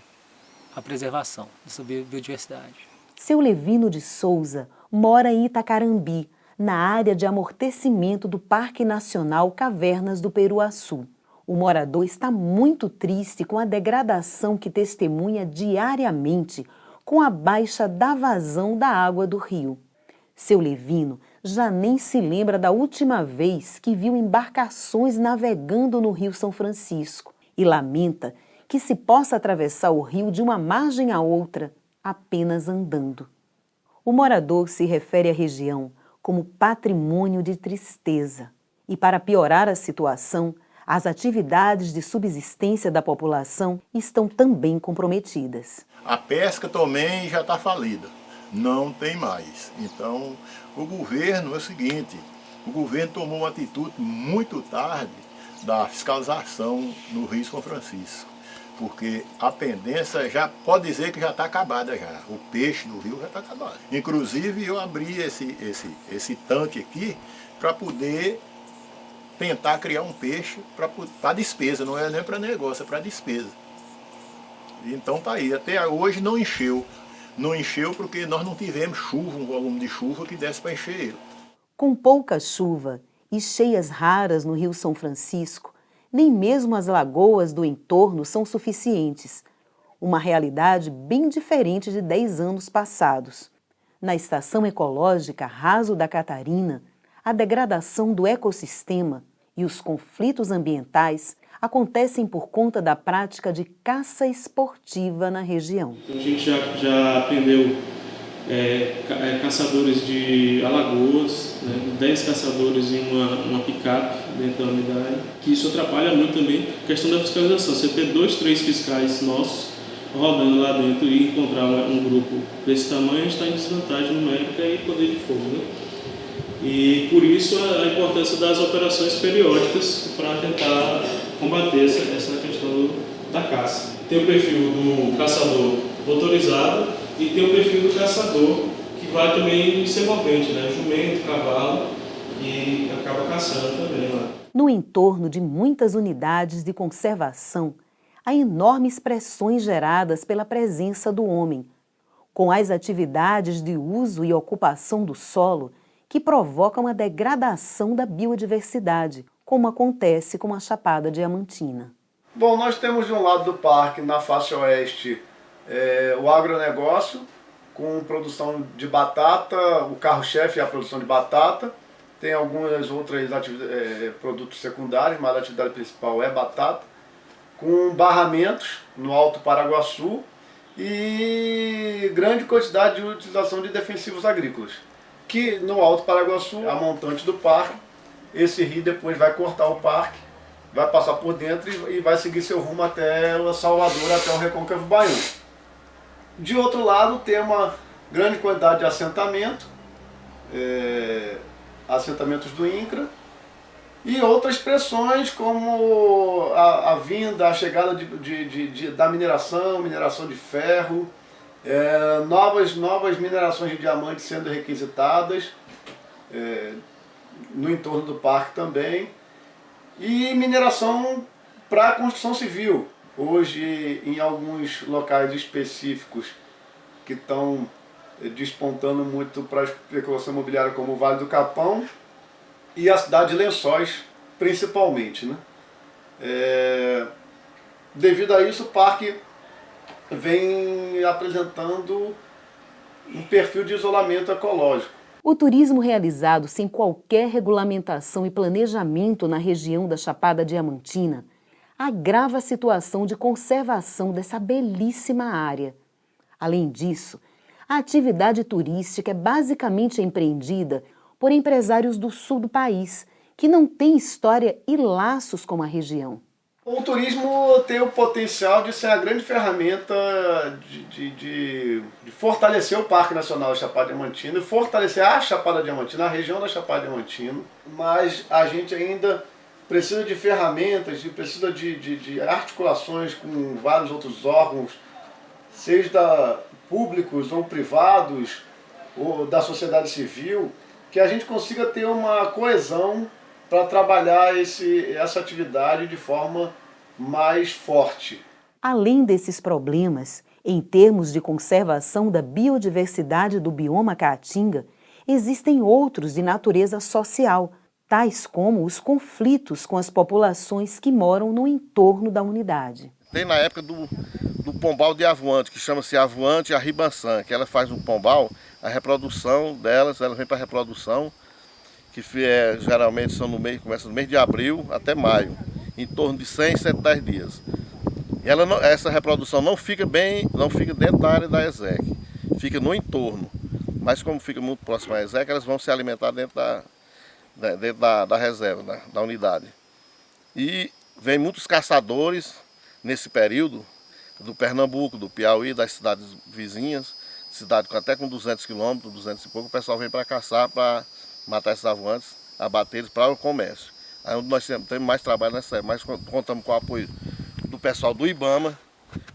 a preservação dessa biodiversidade. Seu Levino de Souza mora em Itacarambi, na área de amortecimento do Parque Nacional Cavernas do Peruaçu. O morador está muito triste com a degradação que testemunha diariamente com a baixa da vazão da água do rio. Seu Levino já nem se lembra da última vez que viu embarcações navegando no Rio São Francisco e lamenta que se possa atravessar o rio de uma margem à outra apenas andando. O morador se refere à região como patrimônio de tristeza. E para piorar a situação, as atividades de subsistência da população estão também comprometidas. A pesca também já está falida, não tem mais. Então, o governo é o seguinte, o governo tomou uma atitude muito tarde da fiscalização no Rio São Francisco, porque a pendência já pode dizer que já está acabada já, o peixe do rio já está acabado. Inclusive eu abri esse tanque aqui para poder tentar criar um peixe para despesa, não é nem para negócio, é para despesa. Então tá aí, até hoje não encheu. Não encheu porque nós não tivemos chuva, um volume de chuva que desse para encher ele. Com pouca chuva e cheias raras no Rio São Francisco, nem mesmo as lagoas do entorno são suficientes. Uma realidade bem diferente de 10 anos passados. Na Estação Ecológica Raso da Catarina, a degradação do ecossistema e os conflitos ambientais acontecem por conta da prática de caça esportiva na região. A gente já aprendeu caçadores de Alagoas, 10 caçadores em uma picape dentro da unidade, que isso atrapalha muito também a questão da fiscalização. Você ter 2, 3 fiscais nossos rodando lá dentro e encontrar um grupo desse tamanho, a gente está em desvantagem numérica e poder de fogo, né? E por isso a importância das operações periódicas para tentar combater essa questão da caça. Tem o perfil do caçador motorizado e tem o perfil do caçador que vai também ser movente, né? Jumento, cavalo, e acaba caçando também lá. No entorno de muitas unidades de conservação, há enormes pressões geradas pela presença do homem, com as atividades de uso e ocupação do solo que provocam a degradação da biodiversidade, como acontece com a Chapada Diamantina. Bom, nós temos de um lado do parque, na face oeste, o agronegócio, com produção de batata, o carro-chefe é a produção de batata, tem algumas outras produtos secundários, mas a atividade principal é batata, com barramentos no Alto Paraguaçu e grande quantidade de utilização de defensivos agrícolas. Que no Alto Paraguaçu, a montante do parque, esse rio depois vai cortar o parque, vai passar por dentro e vai seguir seu rumo até Salvador, até o Recôncavo Baiano. De outro lado, tem uma grande quantidade de assentamento, assentamentos do INCRA, e outras pressões como a vinda, a chegada da mineração de ferro, novas minerações de diamantes sendo requisitadas no entorno do parque também, e mineração para a construção civil. Hoje, em alguns locais específicos que estão despontando muito para a especulação imobiliária, como o Vale do Capão e a cidade de Lençóis, principalmente, né? Devido a isso, o parque vem apresentando um perfil de isolamento ecológico. O turismo realizado sem qualquer regulamentação e planejamento na região da Chapada Diamantina agrava a situação de conservação dessa belíssima área. Além disso, a atividade turística é basicamente empreendida por empresários do sul do país, que não têm história e laços com a região. O turismo tem o potencial de ser a grande ferramenta de fortalecer o Parque Nacional da Chapada Diamantina, fortalecer a Chapada Diamantina, a região da Chapada Diamantina, mas a gente ainda precisa de ferramentas, precisa de articulações com vários outros órgãos, seja públicos ou privados, ou da sociedade civil, que a gente consiga ter uma coesão para trabalhar essa atividade de forma mais forte. Além desses problemas, em termos de conservação da biodiversidade do bioma Caatinga, existem outros de natureza social, tais como os conflitos com as populações que moram no entorno da unidade. Tem na época do pombal de avoante, que chama-se avoante arribançã, que ela faz no pombal, a reprodução delas, ela vem para a reprodução, que geralmente são começa no mês de abril até maio, em torno de 100, 110 dias. Essa reprodução não fica dentro da área da ESEC, fica no entorno. mas como fica muito próximo à reserva, elas vão se alimentar dentro da reserva, da unidade. E vem muitos caçadores nesse período, do Pernambuco, do Piauí, das cidades vizinhas, cidade até com 200 quilômetros, 200 e pouco, o pessoal vem para caçar, para matar esses avoantes, abater eles para o comércio. Aí onde nós temos mais trabalho nessa época, mas contamos com o apoio do pessoal do IBAMA,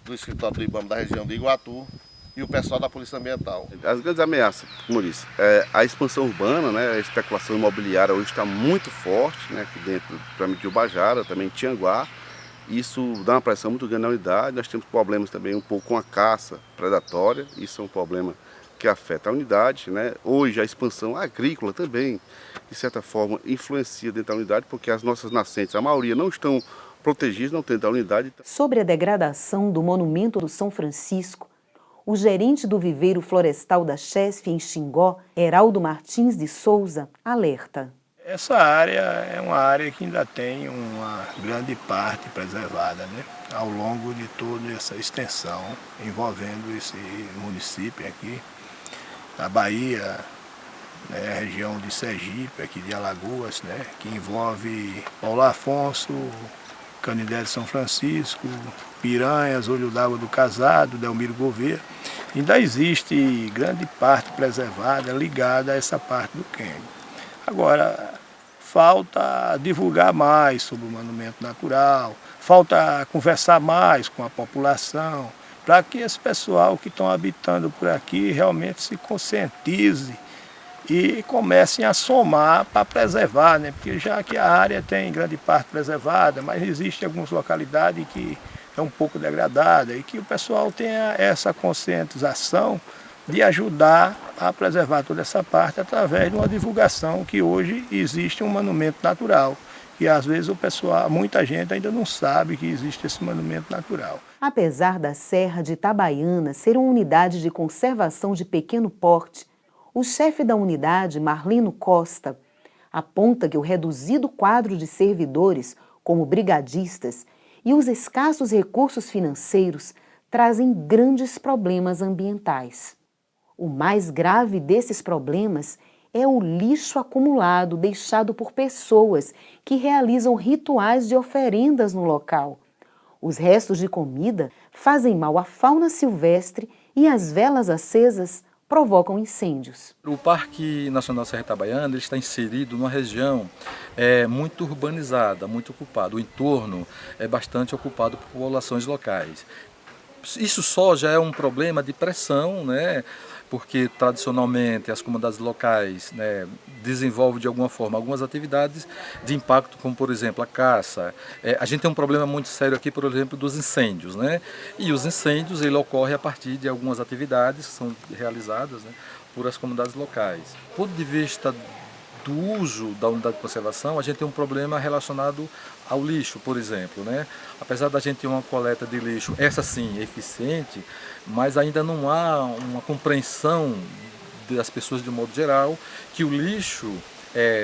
do escritório do IBAMA da região de Iguatu, e o pessoal da Polícia Ambiental. As grandes ameaças, como disse, a expansão urbana, né, a especulação imobiliária hoje está muito forte, né, aqui dentro, principalmente de Ubajara, também em Tianguá. Isso dá uma pressão muito grande na unidade. Nós temos problemas também um pouco com a caça predatória, isso é um problema que afeta a unidade, né? Hoje a expansão agrícola também, de certa forma, influencia dentro da unidade, porque as nossas nascentes, a maioria não estão protegidas, não dentro da unidade. Sobre a degradação do monumento do São Francisco, o gerente do viveiro florestal da Chesf em Xingó, Heraldo Martins de Souza, alerta. Essa área é uma área que ainda tem uma grande parte preservada, né? Ao longo de toda essa extensão envolvendo esse município aqui, a Bahia, né, a região de Sergipe, aqui de Alagoas, né, que envolve Paulo Afonso, Canindé de São Francisco, Piranhas, Olho d'Água do Casado, Delmiro Gouveia. Ainda existe grande parte preservada ligada a essa parte do cânion. Agora, falta divulgar mais sobre o monumento natural, falta conversar mais com a população, para que esse pessoal que estão habitando por aqui realmente se conscientize e comecem a somar para preservar, né? Porque já que a área tem grande parte preservada, mas existem algumas localidades que é um pouco degradada e que o pessoal tenha essa conscientização de ajudar a preservar toda essa parte através de uma divulgação que hoje existe um monumento natural, que às vezes o pessoal, muita gente ainda não sabe que existe esse monumento natural. Apesar da Serra de Itabaiana ser uma unidade de conservação de pequeno porte, o chefe da unidade, Marlino Costa, aponta que o reduzido quadro de servidores, como brigadistas, e os escassos recursos financeiros trazem grandes problemas ambientais. O mais grave desses problemas é o lixo acumulado deixado por pessoas que realizam rituais de oferendas no local. Os restos de comida fazem mal à fauna silvestre e as velas acesas provocam incêndios. O Parque Nacional Serra Itabaiana está inserido numa região muito urbanizada, muito ocupada. O entorno é bastante ocupado por populações locais. Isso só já é um problema de pressão, né? Porque tradicionalmente as comunidades locais, né, desenvolvem de alguma forma algumas atividades de impacto, como por exemplo a caça. A gente tem um problema muito sério aqui, por exemplo, dos incêndios, né? E os incêndios ele ocorre a partir de algumas atividades que são realizadas, né, por as comunidades locais. Do ponto de vista do uso da unidade de conservação, a gente tem um problema relacionado ao lixo, por exemplo, né? Apesar da gente ter uma coleta de lixo, essa sim, eficiente, mas ainda não há uma compreensão das pessoas de um modo geral que o lixo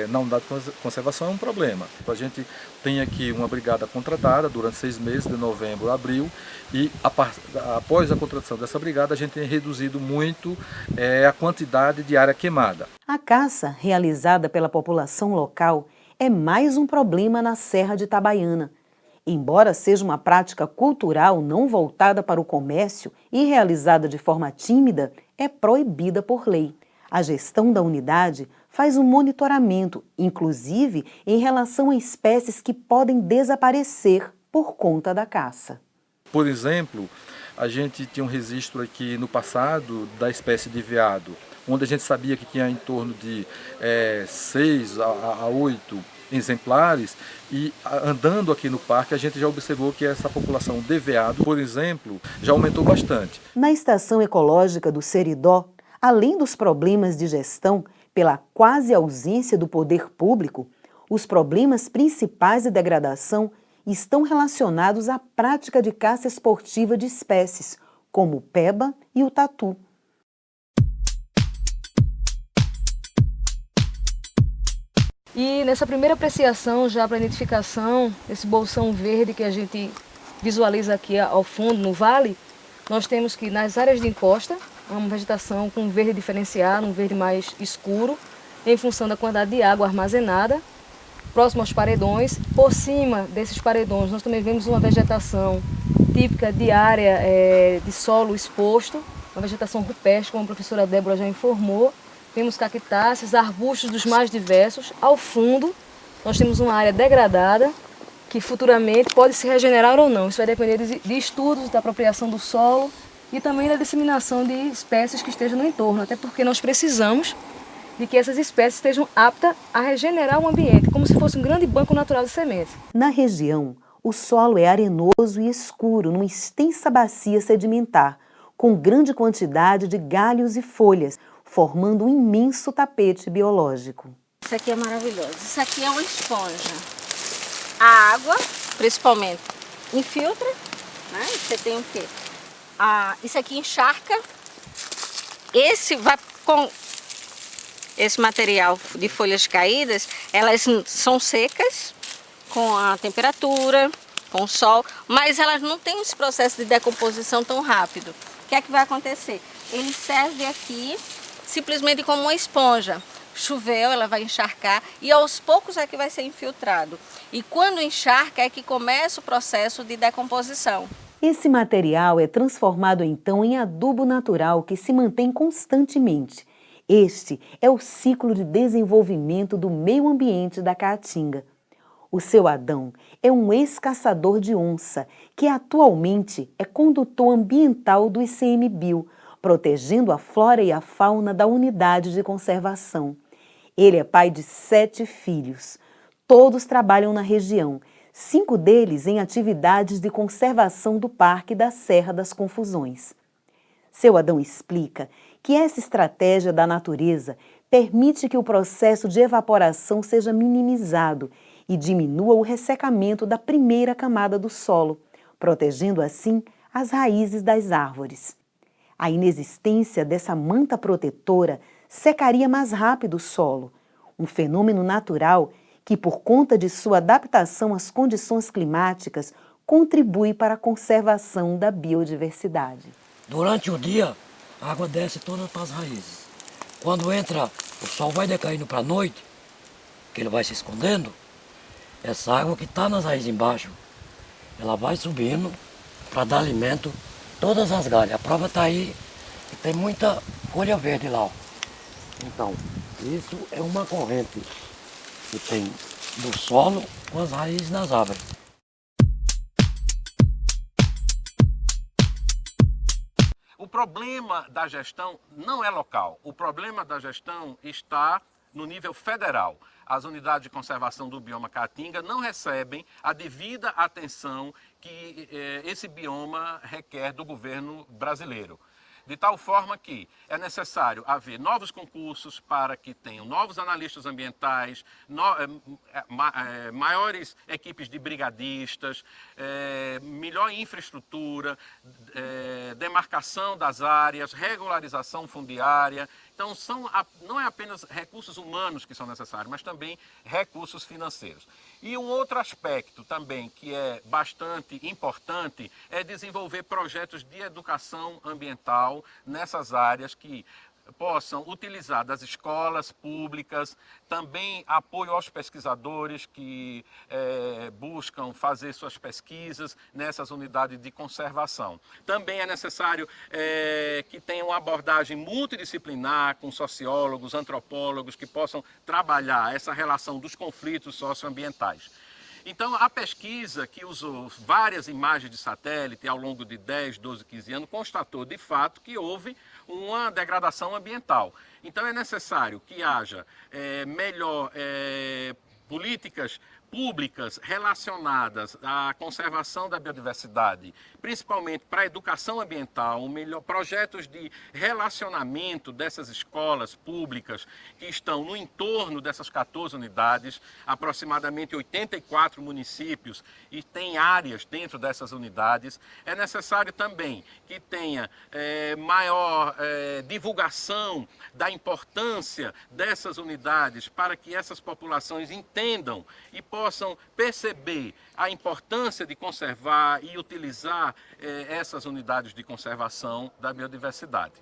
na unidade de conservação é um problema. A gente tem aqui uma brigada contratada durante 6 meses, de novembro a abril, e após a contratação dessa brigada a gente tem reduzido muito a quantidade de área queimada. A caça realizada pela população local é mais um problema na Serra de Itabaiana. Embora seja uma prática cultural não voltada para o comércio e realizada de forma tímida, é proibida por lei. A gestão da unidade faz um monitoramento, inclusive em relação a espécies que podem desaparecer por conta da caça. Por exemplo, a gente tinha um registro aqui no passado da espécie de veado, onde a gente sabia que tinha em torno de 6 a 8 exemplares, e andando aqui no parque a gente já observou que essa população de veado, por exemplo, já aumentou bastante. Na estação ecológica do Seridó, além dos problemas de gestão pela quase ausência do poder público, os problemas principais de degradação estão relacionados à prática de caça esportiva de espécies, como o peba e o tatu. E nessa primeira apreciação, já para identificação, esse bolsão verde que a gente visualiza aqui ao fundo, no vale, nós temos que nas áreas de encosta, uma vegetação com verde diferenciado, um verde mais escuro, em função da quantidade de água armazenada, próximo aos paredões. Por cima desses paredões nós também vemos uma vegetação típica de área de solo exposto, uma vegetação rupestre, como a professora Débora já informou. Temos cactáceas, arbustos dos mais diversos. Ao fundo nós temos uma área degradada, que futuramente pode se regenerar ou não. Isso vai depender de estudos da apropriação do solo e também da disseminação de espécies que estejam no entorno, até porque nós precisamos de que essas espécies estejam aptas a regenerar o ambiente, como se fosse um grande banco natural de sementes. Na região, o solo é arenoso e escuro, numa extensa bacia sedimentar, com grande quantidade de galhos e folhas, formando um imenso tapete biológico. Isso aqui é maravilhoso. Isso aqui é uma esponja. A água, principalmente, infiltra, né? Você tem o quê? Isso aqui encharca. Esse vai com esse material de folhas caídas, elas são secas com a temperatura, com o sol, mas elas não têm esse processo de decomposição tão rápido. O que é que vai acontecer? Ele serve aqui simplesmente como uma esponja. Choveu, ela vai encharcar e aos poucos é que vai ser infiltrado. E quando encharca é que começa o processo de decomposição. Esse material é transformado então em adubo natural que se mantém constantemente. Este é o ciclo de desenvolvimento do meio ambiente da Caatinga. O seu Adão é um ex-caçador de onça que atualmente é condutor ambiental do ICMBio, protegendo a flora e a fauna da unidade de conservação. Ele é pai de 7 filhos. Todos trabalham na região, 5 deles em atividades de conservação do Parque da Serra das Confusões. Seu Adão explica que essa estratégia da natureza permite que o processo de evaporação seja minimizado e diminua o ressecamento da primeira camada do solo, protegendo assim as raízes das árvores. A inexistência dessa manta protetora secaria mais rápido o solo, um fenômeno natural que, por conta de sua adaptação às condições climáticas, contribui para a conservação da biodiversidade. Durante o dia, a água desce toda para as raízes. Quando entra, o sol vai decaindo para a noite, que ele vai se escondendo, essa água que está nas raízes embaixo, ela vai subindo para dar alimento a todas as galhas. A prova está aí, que tem muita folha verde lá. Ó. Então, isso é uma corrente que tem do solo com as raízes nas árvores. O problema da gestão não é local. O problema da gestão está no nível federal. As unidades de conservação do bioma Caatinga não recebem a devida atenção que esse bioma requer do governo brasileiro. De tal forma que é necessário haver novos concursos para que tenham novos analistas ambientais, maiores equipes de brigadistas, melhor infraestrutura, demarcação das áreas, regularização fundiária. Então, não é apenas recursos humanos que são necessários, mas também recursos financeiros. E um outro aspecto também que é bastante importante é desenvolver projetos de educação ambiental nessas áreas que possam utilizar das escolas públicas, também apoio aos pesquisadores que buscam fazer suas pesquisas nessas unidades de conservação. Também é necessário que tenha uma abordagem multidisciplinar com sociólogos, antropólogos que possam trabalhar essa relação dos conflitos socioambientais. Então, a pesquisa, que usou várias imagens de satélite ao longo de 10, 12, 15 anos, constatou de fato que houve uma degradação ambiental. Então, é necessário que haja políticas públicas relacionadas à conservação da biodiversidade, principalmente para a educação ambiental, projetos de relacionamento dessas escolas públicas que estão no entorno dessas 14 unidades, aproximadamente 84 municípios, e tem áreas dentro dessas unidades. É necessário também que tenha maior divulgação da importância dessas unidades para que essas populações entendam e possam perceber a importância de conservar e utilizar essas unidades de conservação da biodiversidade.